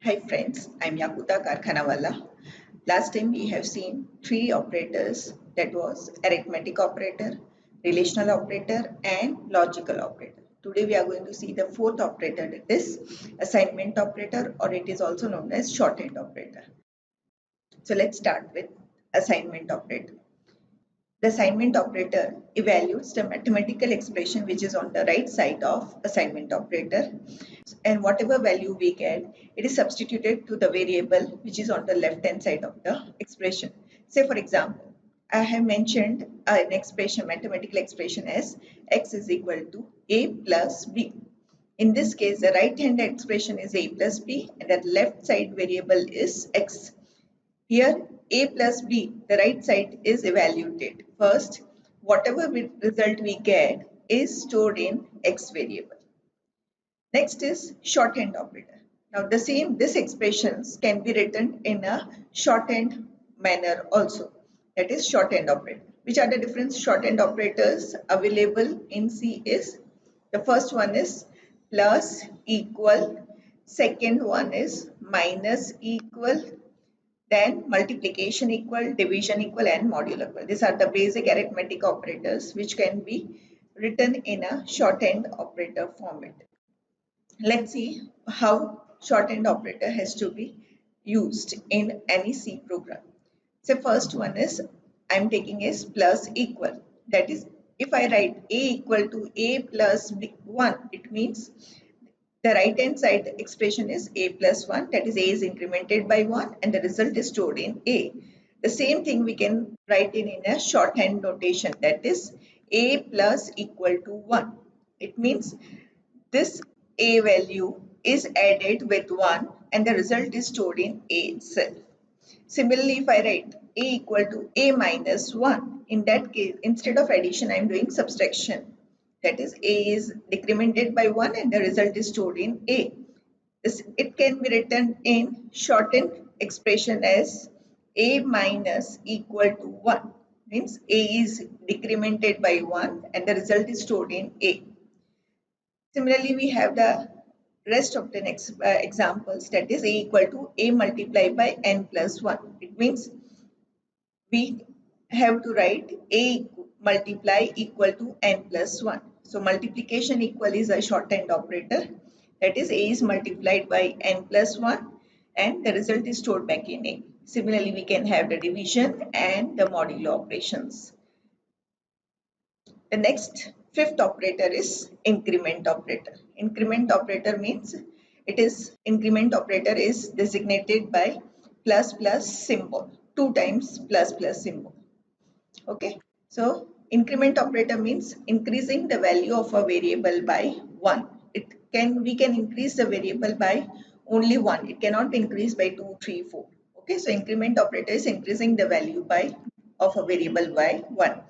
Hi friends, I'm Yakuta Karkhanawala. Last time we have seen three operators, that was arithmetic operator, relational operator and logical operator. Today we are going to see the fourth operator, that is assignment operator, or it is also known as shorthand operator. So let's start with assignment operator. The assignment operator evaluates the mathematical expression which is on the right side of assignment operator, and whatever value we get, it is substituted to the variable which is on the left hand side of the expression. Say for example, I have mentioned an expression, mathematical expression as x is equal to a plus b. In this case, the right hand expression is a plus b and the left side variable is x. Here a plus b, the right side is evaluated. First, whatever result we get is stored in x variable. Next is shorthand operator. Now this expressions can be written in a shorthand manner also. That is shorthand operator. Which are the different shorthand operators available in C is, the first one is plus, equal, second one is minus, equal, then multiplication equal, division equal and modulo equal. These are the basic arithmetic operators which can be written in a shorthand operator format. Let's see how shorthand operator has to be used in any C program. So first one is I'm taking is plus equal. That is, if I write a equal to a plus b 1, it means the right hand side expression is a plus 1, that is a is incremented by 1 and the result is stored in a. The same thing we can write in a shorthand notation, that is a plus equal to 1. It means this a value is added with 1 and the result is stored in a itself. Similarly, if I write a equal to a minus 1, in that case, instead of addition, I am doing subtraction. That is, a is decremented by 1 and the result is stored in a. It can be written in shortened expression as a minus equal to 1. Means a is decremented by 1 and the result is stored in a. Similarly, we have the rest of the next examples, that is a equal to a multiplied by n plus 1. It means we have to write a multiply equal to n plus 1. So multiplication equal is a shorthand operator, that is a is multiplied by n plus 1 and the result is stored back in a. Similarly, we can have the division and the modulo operations. The next fifth operator is increment operator. Increment operator means increment operator is designated by plus plus symbol, 2 times plus plus symbol. Okay, so increment operator means increasing the value of a variable by 1. We can increase the variable by only 1. It cannot be increased by 2, 3, 4. Okay, so increment operator is increasing the value of a variable by 1.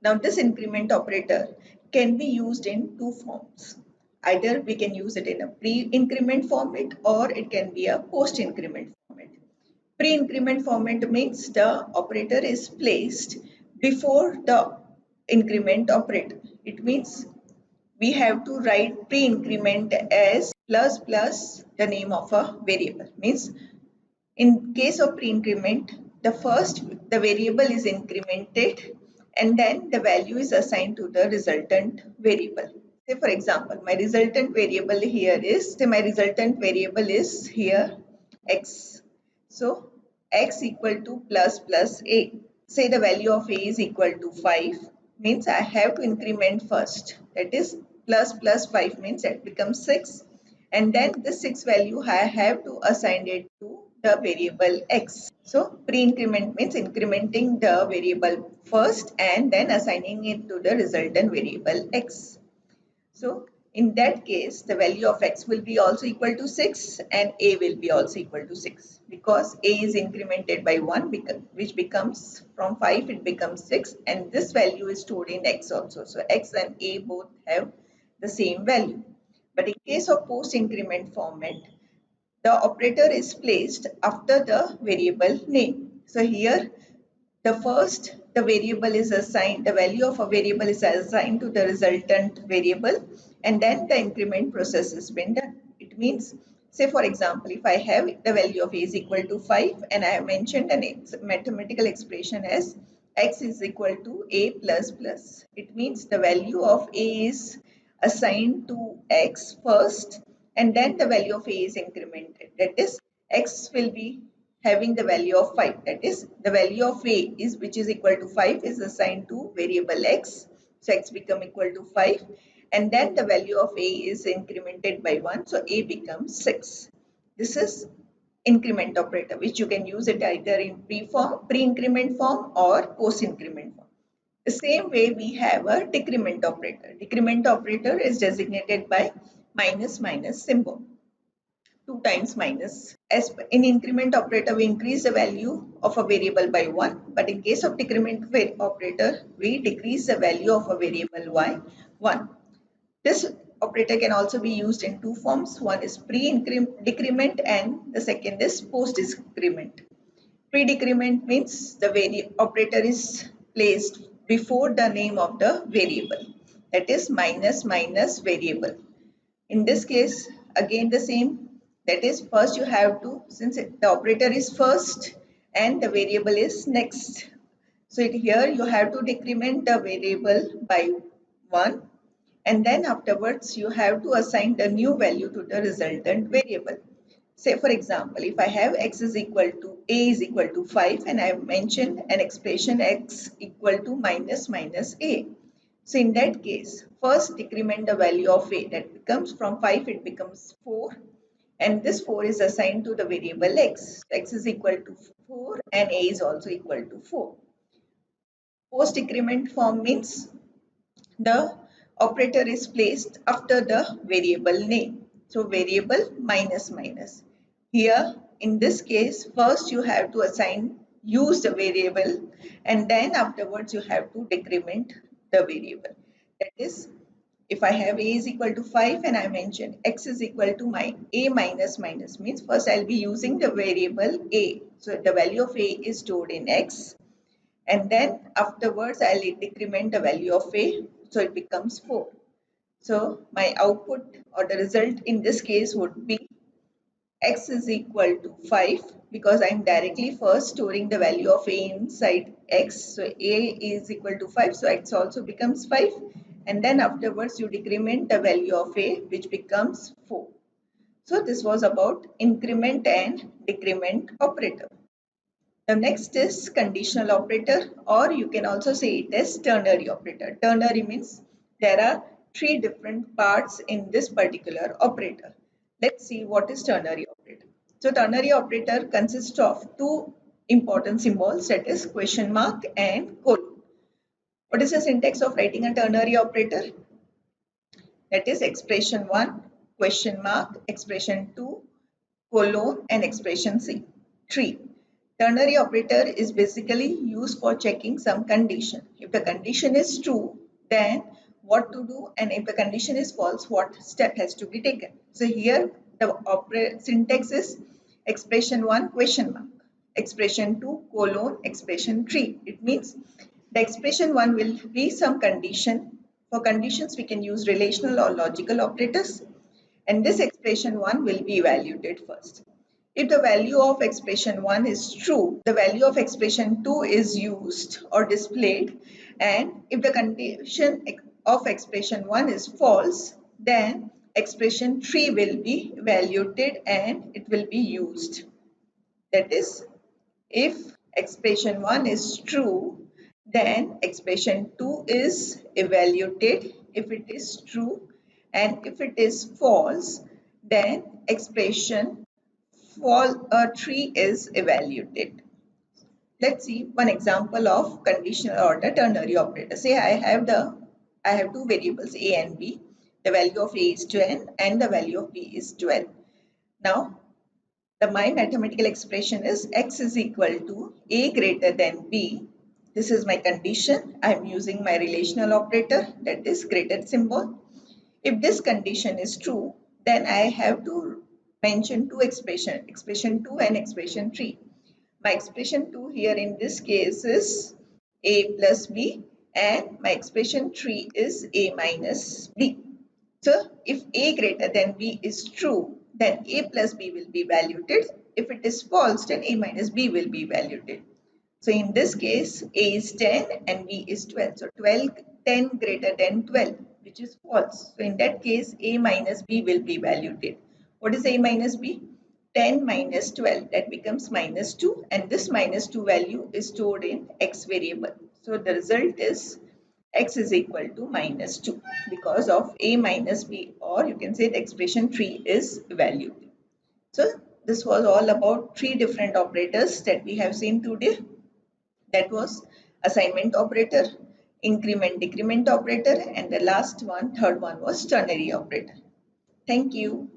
Now this increment operator can be used in two forms. Either we can use it in a pre-increment format or it can be a post-increment format. Pre-increment format means the operator is placed before the increment operator. It means we have to write pre-increment as plus plus the name of a variable. Means in case of pre-increment, the variable is incremented and then the value is assigned to the resultant variable. Say for example, my resultant variable is here x. So x equal to plus plus a. Say the value of a is equal to 5, means I have to increment first. That is plus plus 5 means that becomes 6. And then this 6 value I have to assign it to the variable x. So pre-increment means incrementing the variable first and then assigning it to the resultant variable x. So in that case, the value of x will be also equal to 6 and a will be also equal to 6 because a is incremented by 1, which becomes from 5 it becomes 6, and this value is stored in x also. So x and a both have the same value. But in case of post increment format, the operator is placed after the variable name. So here the variable is assigned, the value of a variable is assigned to the resultant variable, and then the increment process has been done. It means Say for example, if I have the value of a is equal to 5 and I have mentioned an mathematical expression as x is equal to a plus plus. It means the value of a is assigned to x first and then the value of a is incremented. That is, x will be having the value of 5. That is, the value of a is which is equal to 5 is assigned to variable x. So x become equal to 5 and then the value of a is incremented by 1. So a becomes 6. This is increment operator which you can use it either in pre-increment form or post-increment form. The same way we have a decrement operator. Decrement operator is designated by minus minus symbol. 2 times minus. As in increment operator, we increase the value of a variable by 1. But in case of decrement operator, we decrease the value of a variable by 1. This operator can also be used in two forms. One is pre-decrement and the second is post-decrement. Pre-decrement means the operator is placed before the name of the variable. That is minus minus variable. In this case, again the same. That is, first you have to, since the operator is first and the variable is next. So here you have to decrement the variable by 1 and then afterwards you have to assign the new value to the resultant variable. Say for example, if I have x is equal to a is equal to 5 and I have mentioned an expression x equal to minus minus a. So in that case, first decrement the value of a, that becomes from 5 it becomes 4 and this 4 is assigned to the variable x. X is equal to 4 and a is also equal to 4. Post decrement form means the operator is placed after the variable name. So variable minus minus. Here in this case, first you have to use the variable and then afterwards you have to decrement the variable. That is, if I have a is equal to 5 and I mention x is equal to a minus minus means first I'll be using the variable a. So the value of a is stored in x and then afterwards I'll decrement the value of a, so it becomes 4. So my output or the result in this case would be x is equal to 5 because I'm directly first storing the value of a inside x. So a is equal to 5, so x also becomes 5 and then afterwards you decrement the value of a which becomes 4. So this was about increment and decrement operator. The next is conditional operator, or you can also say it as ternary operator. Ternary means there are three different parts in this particular operator. Let's see what is ternary operator. So ternary operator consists of two important symbols, that is question mark and colon. What is the syntax of writing a ternary operator? That is expression 1, question mark, expression 2, colon and expression 3. Ternary operator is basically used for checking some condition. If the condition is true, then what to do, and if the condition is false, what step has to be taken. So here the syntax is expression 1 question mark, expression 2 colon, expression 3. It means the expression 1 will be some condition. For conditions we can use relational or logical operators and this expression 1 will be evaluated first. If the value of expression 1 is true, the value of expression 2 is used or displayed, and if the condition of expression 1 is false, then expression 3 will be evaluated and it will be used. That is, if expression 1 is true, then expression 2 is evaluated if it is true, and if it is false, then expression 3 is evaluated. Let's see one example of conditional or the ternary operator. Say I have two variables a and b. The value of a is 10 and the value of b is 12. Now my mathematical expression is x is equal to a greater than b. This is my condition. I am using my relational operator, that is greater symbol. If this condition is true, then I have to mention two expressions, expression 2 and expression 3. My expression 2 here in this case is a plus b and my expression 3 is a minus b. So if a greater than b is true, then a plus b will be evaluated. If it is false, then a minus b will be evaluated. So in this case, a is 10 and b is 12. So 12, 10 greater than 12, which is false. So in that case, a minus b will be evaluated. What is a minus b? 10 minus 12, that becomes minus 2, and this minus 2 value is stored in x variable. So the result is x is equal to minus 2 because of a minus b, or you can say the expression 3 is valued. So this was all about three different operators that we have seen today. That was assignment operator, increment decrement operator, and the last one, third one, was ternary operator. Thank you.